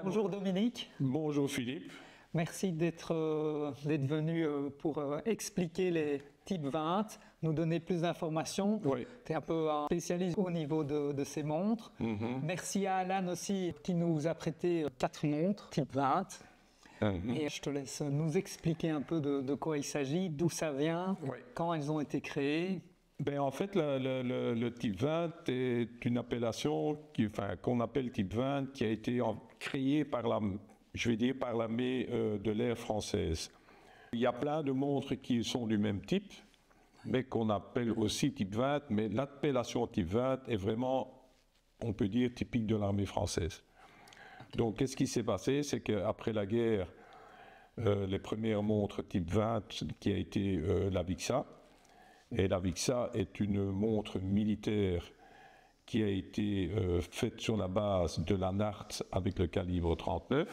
Bonjour Dominique. Bonjour Philippe. Merci d'être venu pour expliquer les types 20, nous donner plus d'informations. Oui. Tu es un peu un spécialiste au niveau de ces montres. Merci à Alan aussi qui nous a prêté 4 montres type 20. Et je te laisse nous expliquer un peu de quoi il s'agit, d'où ça vient, quand elles ont été créées. Ben, en fait, le type 20 est une appellation qu'on appelle type 20 qui a été créée par l'armée de l'air française. Il y a plein de montres qui sont du même type, mais qu'on appelle aussi type 20, mais l'appellation type 20 est vraiment, on peut dire, typique de l'armée française. Donc, qu'est-ce qui s'est passé? C'est qu'après la guerre, les premières montres type 20, qui a été la Vixa, et la Vixa est une montre militaire qui a été faite sur la base de la Nart avec le calibre 39.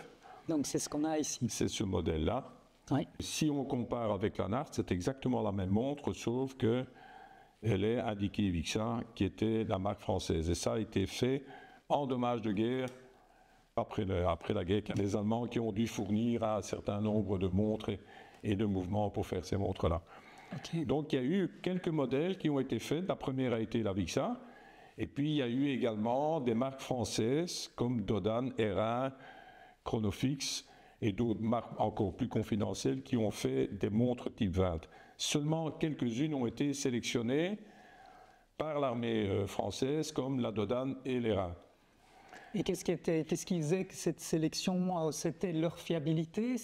Donc c'est ce qu'on a ici. C'est ce modèle-là. Oui. Si on compare avec la Nart, c'est exactement la même montre, sauf qu'elle est indiquée Vixa, qui était la marque française. Et ça a été fait en dommage de guerre, après la guerre, les Allemands qui ont dû fournir un certain nombre de montres et de mouvements pour faire ces montres-là. Okay. Donc il y a eu quelques modèles qui ont été faits. La première a été la Vixa. Et puis il y a eu également des marques françaises comme Dodan, R1, Chronofix et d'autres marques encore plus confidentielles qui ont fait des montres type 20. Seulement quelques-unes ont été sélectionnées par l'armée française comme la Dodan et l'R1. Et qu'est-ce qui faisait que cette sélection, c'était leur fiabilité?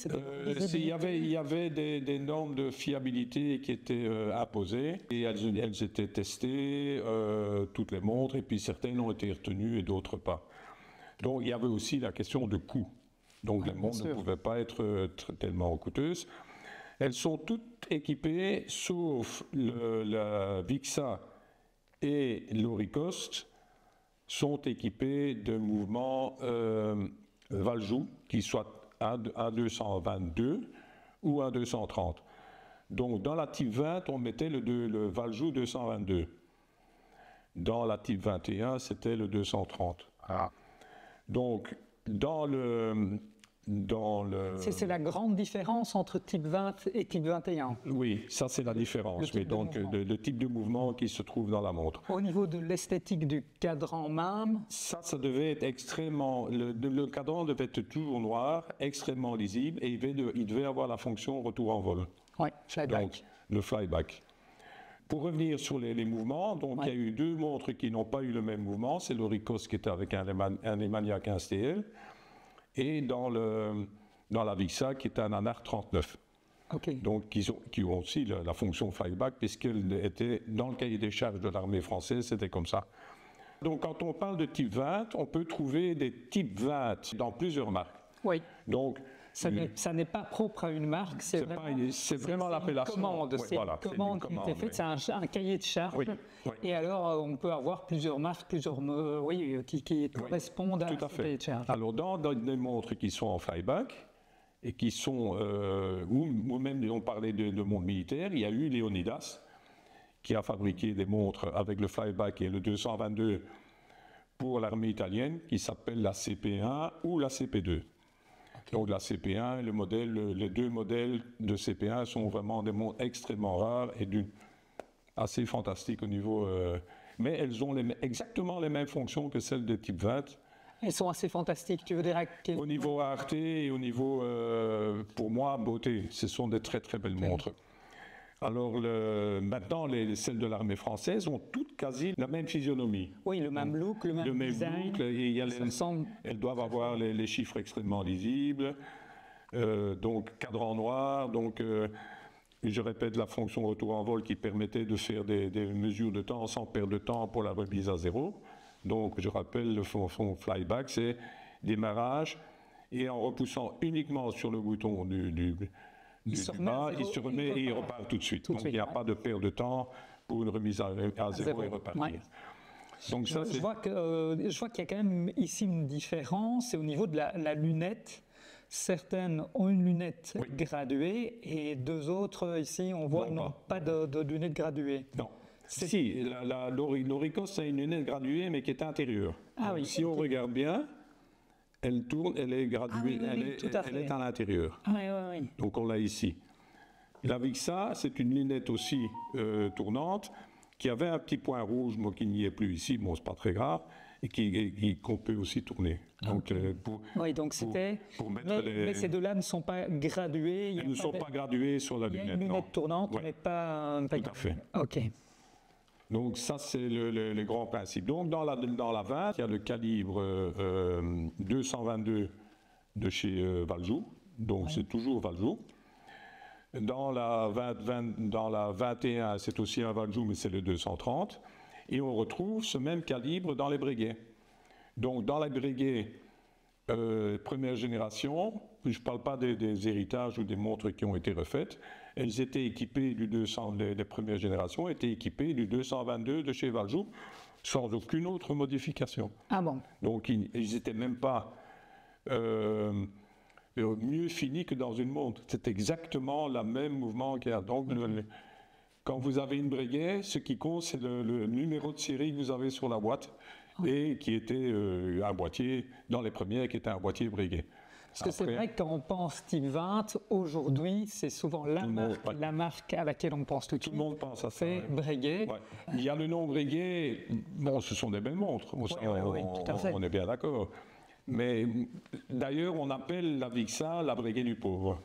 Il y avait des normes de fiabilité qui étaient imposées et elles étaient testées, toutes les montres, et puis certaines ont été retenues et d'autres pas. Donc il y avait aussi la question de coût. Donc les montres ne pouvaient pas être tellement coûteuses. Elles sont toutes équipées, sauf la Vixa et l'Auricost, sont équipés de mouvements Valjoux, qui soient à 222 ou à 230. Donc dans la type 20, on mettait le Valjoux 222. Dans la type 21, c'était le 230. Ah. Donc C'est la grande différence entre type 20 et type 21. Oui, ça c'est la différence. Mais donc le type de mouvement qui se trouve dans la montre. Au niveau de l'esthétique du cadran même, ça devait être extrêmement. Le cadran devait être toujours noir, extrêmement lisible, et il devait avoir la fonction retour en vol. Oui, flyback. Donc le flyback. Pour revenir sur les mouvements, donc il y a eu 2 montres qui n'ont pas eu le même mouvement. C'est l'Auricost qui était avec un Emania 15TL. Et dans la Vixa, qui est un Anart 39. Okay. Donc, qui ont aussi la fonction flyback, puisqu'elle était dans le cahier des charges de l'armée française, c'était comme ça. Donc, quand on parle de type 20, on peut trouver des types 20 dans plusieurs marques. Oui. Donc, ça n'est pas propre à une marque, c'est vraiment l'appellation. C'est une commande qui était faite, c'est un cahier de charge. Oui. Oui. Et alors, on peut avoir plusieurs marques, qui correspondent à ce cahier de charge. Alors, dans des montres qui sont en flyback, et qui sont, ou même on parlait de monde militaire, il y a eu Leonidas, qui a fabriqué des montres avec le flyback et le 222 pour l'armée italienne, qui s'appelle la CP1 ou la CP2. Okay. Donc la CP1, les 2 modèles de CP1 sont vraiment des montres extrêmement rares et assez fantastiques au niveau... mais elles ont exactement les mêmes fonctions que celles de type 20. Elles sont assez fantastiques, tu veux dire? Au niveau rareté et au niveau, pour moi, beauté. Ce sont des très très belles montres. Alors maintenant, celles de l'armée française ont toutes quasi la même physionomie. Oui, le même look, le même design. Elles doivent avoir les chiffres extrêmement lisibles, donc cadran noir, donc je répète la fonction retour en vol qui permettait de faire des mesures de temps sans perdre de temps pour la remise à zéro. Donc je rappelle le fond flyback, c'est démarrage et en repoussant uniquement sur le bouton du bas, il se remet et il repart tout de suite. Donc il n'y a pas de perte de temps pour une remise à zéro et repartir. Ouais. Donc, je vois qu'il y a quand même ici une différence, c'est au niveau de la lunette. Certaines ont une lunette graduée et 2 autres ici, on voit, n'ont pas de lunette graduée. Non. Si, l'Auricost a une lunette graduée mais qui est intérieure. Ah oui. Si on regarde bien, Elle tourne, elle est graduée, Ah oui, tout à fait. Elle est à l'intérieur. Ah, oui, oui, oui. Donc on l'a ici. La Vixa, c'est une lunette aussi tournante qui avait un petit point rouge, mais qui n'y est plus ici, bon, c'est pas très grave, et qu'on peut aussi tourner. Donc, oui, donc c'était. Mais ces deux-là ne sont pas gradués. Elles ne sont pas graduées sur la lunette. Il y a une lunette tournante, ouais. mais pas. Tout à fait. OK. Donc ça, c'est le grand principe. Donc dans la 20, il y a le calibre 222 de chez Valjoux. Donc c'est toujours Valjoux. Dans la 21, c'est aussi un Valjoux, mais c'est le 230. Et on retrouve ce même calibre dans les Breguet. Donc dans les Breguet, première génération, je ne parle pas des héritages ou des montres qui ont été refaites, elles étaient équipées du 200, les premières générations étaient équipées du 222 de chez Valjoux, sans aucune autre modification. Ah bon? Donc ils n'étaient même pas mieux finis que dans une montre. C'est exactement le même mouvement qu'il y a. Donc quand vous avez une Breguet, ce qui compte, c'est le numéro de série que vous avez sur la boîte, et qui était un boîtier, dans les premières, qui était un boîtier Breguet. Parce que c'est vrai que quand on pense type 20, aujourd'hui, c'est souvent la marque à laquelle on pense tout de suite. Tout le monde pense à ça. C'est Breguet. Ouais. Il y a le nom Breguet, bon, ce sont des belles montres, on est bien d'accord. Mais d'ailleurs, on appelle la Vixa la Breguet du pauvre.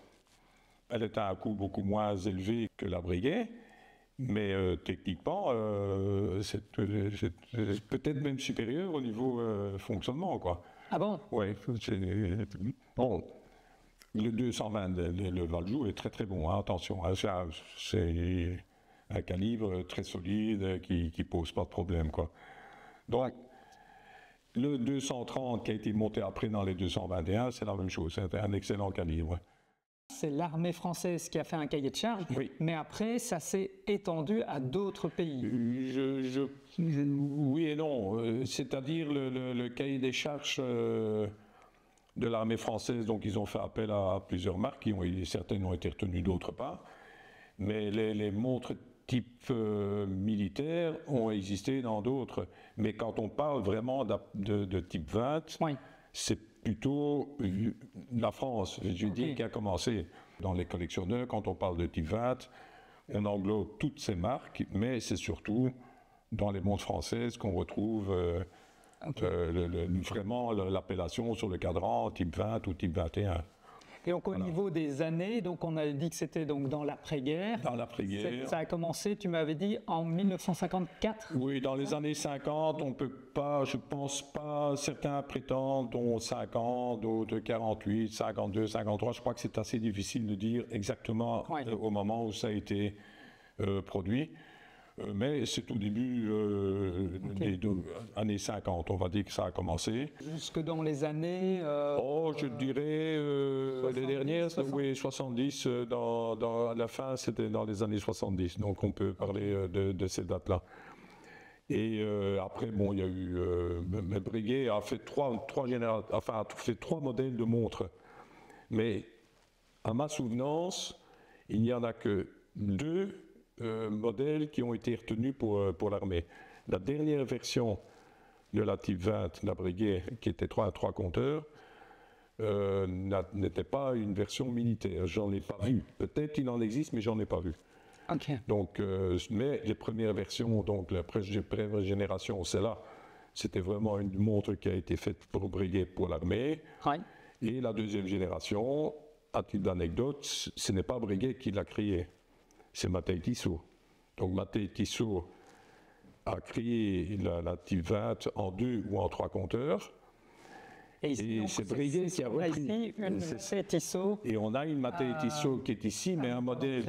Elle est à un coût beaucoup moins élevé que la Breguet, mais techniquement, c'est peut-être même supérieur au niveau fonctionnement, quoi. Ah bon? Oui. Bon, le 220, le Valjoux est très très bon, hein, attention. Hein, c'est un calibre très solide qui pose pas de problème, quoi. Donc, le 230 qui a été monté après dans les 221, c'est la même chose, c'est un excellent calibre. C'est l'armée française qui a fait un cahier de charges, oui. Mais après, ça s'est étendu à d'autres pays. Oui et non. C'est-à-dire le cahier des charges de l'armée française, donc ils ont fait appel à plusieurs marques, certaines ont été retenues, d'autres pas. Mais les montres type militaire ont existé dans d'autres. Mais quand on parle vraiment de type 20, oui. C'est plutôt la France, je dis, qui a commencé. Dans les collectionneurs, quand on parle de type 20, on englobe toutes ces marques, mais c'est surtout dans les montres françaises qu'on retrouve vraiment l'appellation sur le cadran type 20 ou type 21. Et donc au niveau des années, donc on a dit que c'était donc dans l'après-guerre. Dans l'après-guerre. Ça a commencé, tu m'avais dit, en 1954. Oui, dans les années 50, on peut pas, je pense pas, certains prétendent, dont 50, d'autres 48, 52, 53. Je crois que c'est assez difficile de dire exactement au moment où ça a été produit. Mais c'est au début des années 50, on va dire que ça a commencé. Jusque dans les années... je dirais, 70, les dernières, oui, 70, dans la fin, c'était dans les années 70, donc on peut parler de ces dates-là. Et après, bon, il y a eu... mais Breguet a fait trois modèles de montres. Mais à ma souvenance, il n'y en a que 2 modèles qui ont été retenus pour l'armée. La dernière version de la type 20, la Breguet, qui était 3 compteurs, n'était pas une version militaire. J'en ai pas vu. Peut-être qu'il en existe, mais j'en ai pas vu. Okay. Donc, mais les premières versions, donc la première génération, celle-là, c'était vraiment une montre qui a été faite pour Breguet pour l'armée. Ouais. Et la deuxième génération, à titre d'anecdote, ce n'est pas Breguet qui l'a créée. C'est Mattei Tissot. Donc Mattei Tissot a créé la type 20 en 2 ou en 3 compteurs. Et c'est Breguet qui a repris. Une Mattei Tissot. Et on a une Mattei Tissot qui est ici, mais un modèle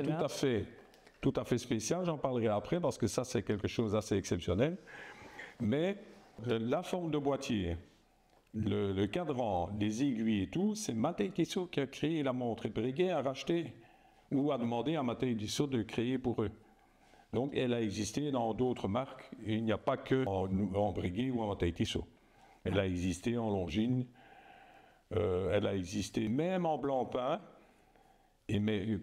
tout à fait spécial. J'en parlerai après parce que ça, c'est quelque chose d'assez exceptionnel. Mais la forme de boîtier, le cadran, les aiguilles et tout, c'est Mattei Tissot qui a créé la montre. Et Breguet a racheté ou a demandé à Mattei Tissot de créer pour eux. Donc elle a existé dans d'autres marques, et il n'y a pas que en Breguet ou en Mattei Tissot. Elle a existé en Longines, elle a existé même en Blancpain, mais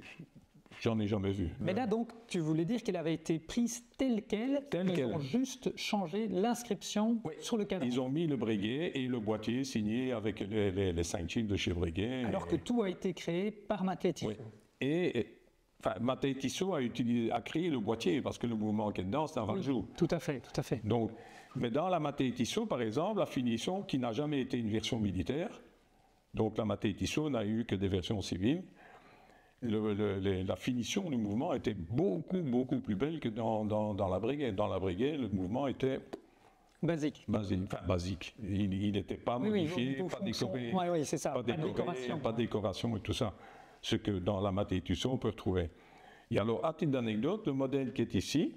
j'en ai jamais vu. Mais là, donc, tu voulais dire qu'elle avait été prise telle quelle, ils ont juste changé l'inscription sur le cadran. Ils ont mis le Breguet et le boîtier signé avec les 5 chiffres de chez Breguet. Alors que tout a été créé par Mattei Tissot. Oui. Et Mattei Tissot a créé le boîtier, parce que le mouvement qui est dedans, c'est un Valjoux. Tout à fait, tout à fait. Donc, mais dans la Mattei Tissot, par exemple, la finition, qui n'a jamais été une version militaire, donc la Mattei Tissot n'a eu que des versions civiles, la finition du mouvement était beaucoup, beaucoup plus belle que dans la Breguet. Dans la Breguet, le mouvement était basique. Basique. Il n'était pas modifié, pas décoré, c'est ça, pas de décoration et tout ça. Ce que dans la Mattei Tissot, on peut retrouver. Et alors, à titre d'anecdote, le modèle qui est ici,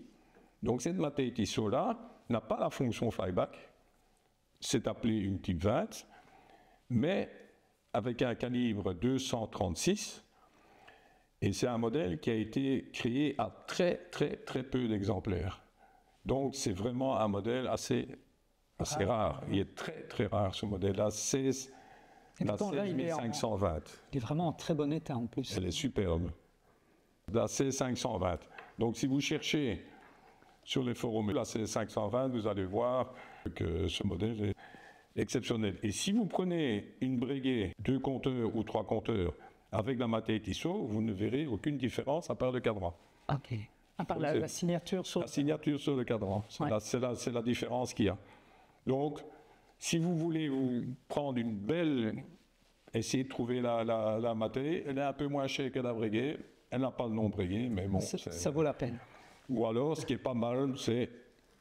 donc cette Mattei Tissot-là, n'a pas la fonction flyback, c'est appelé une type 20, mais avec un calibre 236, et c'est un modèle qui a été créé à très peu d'exemplaires. Donc c'est vraiment un modèle assez rare. Il est très rare ce modèle-là, la 16520. Il est vraiment en très bon état en plus. Elle est superbe. La 16520. Donc si vous cherchez sur les forums la 16520, vous allez voir que ce modèle est exceptionnel. Et si vous prenez une Breguet 2 compteurs ou 3 compteurs avec la Mattei Tissot, vous ne verrez aucune différence à part le cadran. Ok. À part la signature sur... La signature sur le cadran. C'est la différence qu'il y a. Donc, si vous voulez vous prendre une belle... Essayez de trouver la Mattei, elle est un peu moins chère que la Breguet. Elle n'a pas le nom Breguet, mais bon... Ça vaut la peine. Ou alors, ce qui est pas mal, c'est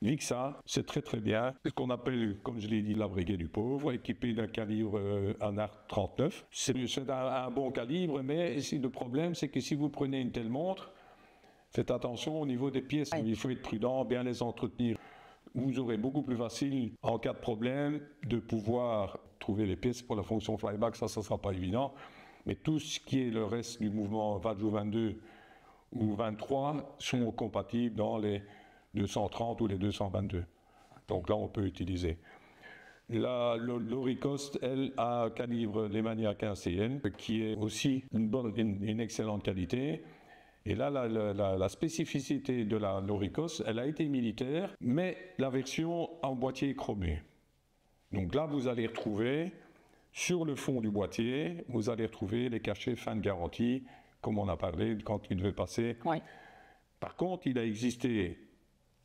l'IXA, c'est très bien. C'est ce qu'on appelle, comme je l'ai dit, la Breguet du pauvre, équipé d'un calibre ANAR 39. C'est un bon calibre, mais le problème, c'est que si vous prenez une telle montre, faites attention au niveau des pièces. Il faut être prudent, bien les entretenir. Vous aurez beaucoup plus facile, en cas de problème, de pouvoir trouver les pièces pour la fonction flyback. Ça ne sera pas évident. Mais tout ce qui est le reste du mouvement Valjoux 22 ou 23 sont compatibles dans les 230 ou les 222. Donc là, on peut utiliser. L'Auricost, elle, a un calibre Lemania 15CN, qui est aussi une excellente qualité. Et là, la spécificité de l'Auricost, elle a été militaire, mais la version en boîtier chromé. Donc là, vous allez retrouver, sur le fond du boîtier, vous allez retrouver les cachets fin de garantie, comme on a parlé quand il devait passer. Oui. Par contre, il a existé,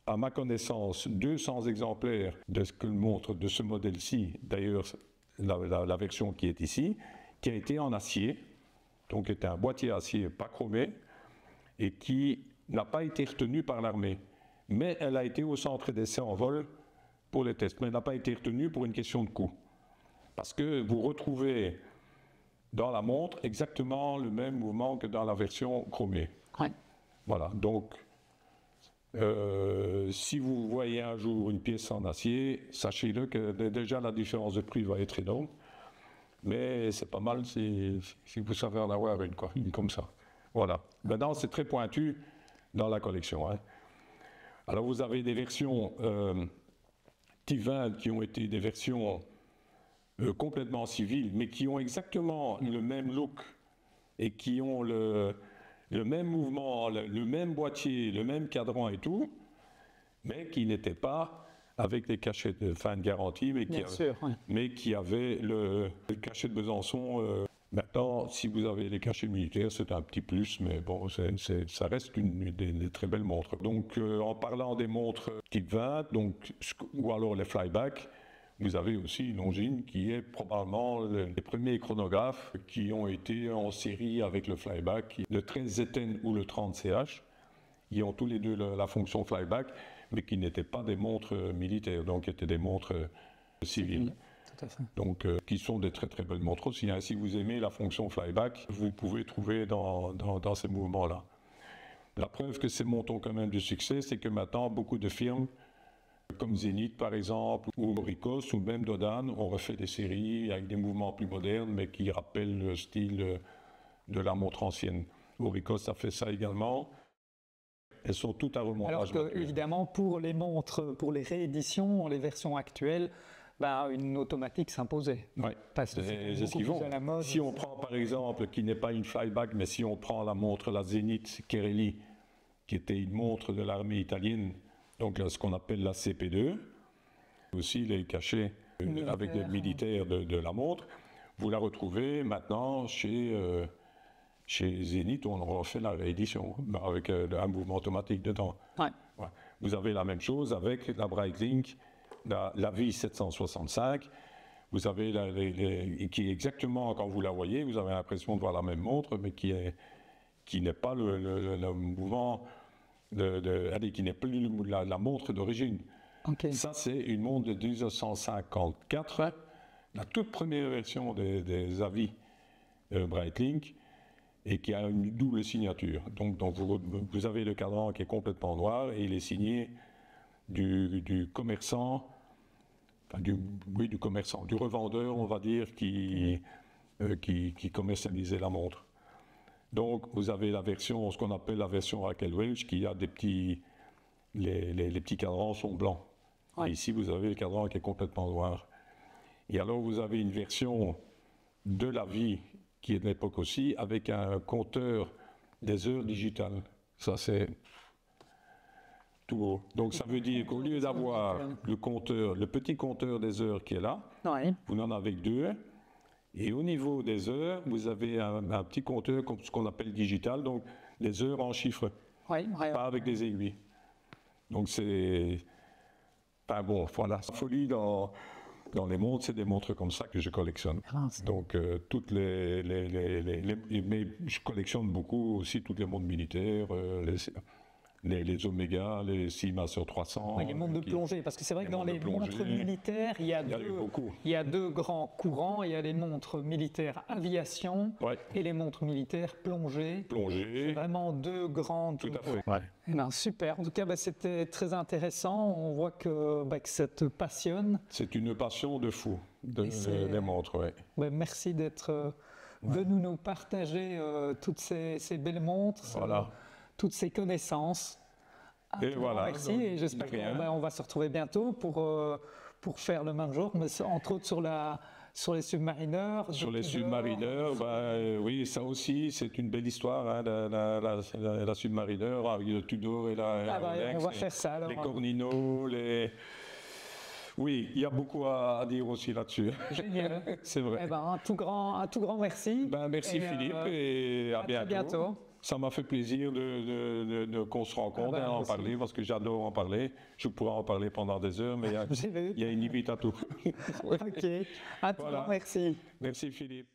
à ma connaissance, 200 exemplaires de ce que montre de ce modèle-ci, d'ailleurs la version qui est ici, qui a été en acier, donc était un boîtier acier pas chromé, et qui n'a pas été retenue par l'armée. Mais elle a été au centre d'essai en vol pour les tests, mais elle n'a pas été retenue pour une question de coût. Parce que vous retrouvez dans la montre exactement le même mouvement que dans la version chromée. Ouais. Voilà, donc si vous voyez un jour une pièce en acier, sachez-le que déjà la différence de prix va être énorme, mais c'est pas mal si vous savez en avoir une comme ça. Voilà. Maintenant, c'est très pointu dans la collection. Hein. Alors, vous avez des versions type 20 qui ont été des versions complètement civiles, mais qui ont exactement le même look et qui ont le même mouvement, le même boîtier, le même cadran et tout, mais qui n'étaient pas avec les cachets de fin de garantie, mais qui avaient le cachet de Besançon. Maintenant, si vous avez les cachets militaires, c'est un petit plus, mais bon, ça reste des très belles montres. Donc, en parlant des montres type 20, donc, ou alors les flyback, vous avez aussi une Longines qui est probablement les premiers chronographes qui ont été en série avec le flyback, le 13 ZN ou le 30 CH, qui ont tous les deux la fonction flyback, mais qui n'étaient pas des montres militaires, donc étaient des montres civiles. Tout à fait. Donc, qui sont des très très belles montres aussi. Hein. Si vous aimez la fonction flyback, vous pouvez trouver dans ces mouvements-là. La preuve que ces montres ont quand même du succès, c'est que maintenant, beaucoup de firmes, comme Zenith par exemple, ou Auricost, ou même Dodan, ont refait des séries avec des mouvements plus modernes, mais qui rappellent le style de la montre ancienne. Auricost a fait ça également. Elles sont toutes à remontage. Alors que, évidemment, pour les montres, pour les rééditions, les versions actuelles, une automatique s'imposait. Oui, parce que c'est ce qu'ils font. Si on prend par exemple, qui n'est pas une flyback, mais si on prend la montre, la Zenith Kereli, qui était une montre de l'armée italienne, donc ce qu'on appelle la CP2, aussi les cachets avec des militaires de la montre, vous la retrouvez maintenant chez Zenith, on refait la réédition avec un mouvement automatique dedans. Ouais. Ouais. Vous avez la même chose avec la Breitling, la VI 765. Vous avez qui est exactement, quand vous la voyez, vous avez l'impression de voir la même montre, mais qui n'est pas le mouvement, qui n'est plus la montre d'origine. Okay. Ça, c'est une montre de 1954, la toute première version des avis Breitling, et qui a une double signature. Donc vous avez le cadran qui est complètement noir, et il est signé du commerçant, du commerçant, du revendeur, on va dire, qui commercialisait la montre. Donc, vous avez la version, ce qu'on appelle la version Raquel Welch, qui a des petits... Les petits cadrans sont blancs. Ouais. Et ici, vous avez le cadran qui est complètement noir. Et alors, vous avez une version de la vie, qui est de l'époque aussi, avec un compteur des heures digitales. Ça, c'est tout beau. Donc, ça veut dire qu'au lieu d'avoir le petit compteur des heures qui est là, ouais, vous en avez deux. Et au niveau des heures, vous avez un petit compteur, ce qu'on appelle digital, donc des heures en chiffres, ouais, pas avec des aiguilles. Donc c'est... Enfin bon, voilà, la folie dans les montres, c'est des montres comme ça que je collectionne. Donc toutes mais je collectionne beaucoup aussi toutes les montres militaires, les Omega, les Seamaster 300. Oui, les montres de plongée, parce que c'est vrai que dans les montres militaires, il y a deux grands courants. Il y a les montres militaires aviation, ouais, et les montres militaires plongée. C'est vraiment deux grandes. Tout à fait. Ouais. Eh ben, super. En tout cas, c'était très intéressant. On voit que ça te passionne. C'est une passion de fou, les montres. Ouais. Ouais, merci d'être venu nous partager toutes ces belles montres. Voilà. Toutes ces connaissances. Et voilà. Merci, et j'espère qu'on va se retrouver bientôt pour faire le même jour, mais entre autres sur les submarineurs. Sur les submarineurs, oui, ça aussi, c'est une belle histoire, hein, la submarineur, avec le Tudor et la Rolex, on va faire ça alors. Les Cornino, Oui, il y a beaucoup à dire aussi là-dessus. Génial. C'est vrai. Eh ben, un tout grand merci. Merci Philippe, et à bientôt. Ça m'a fait plaisir qu'on se rencontre et en parler, parce que j'adore en parler. Je pourrais en parler pendant des heures, mais il y a une limite à tout. Ok, un tout grand merci. Merci Philippe.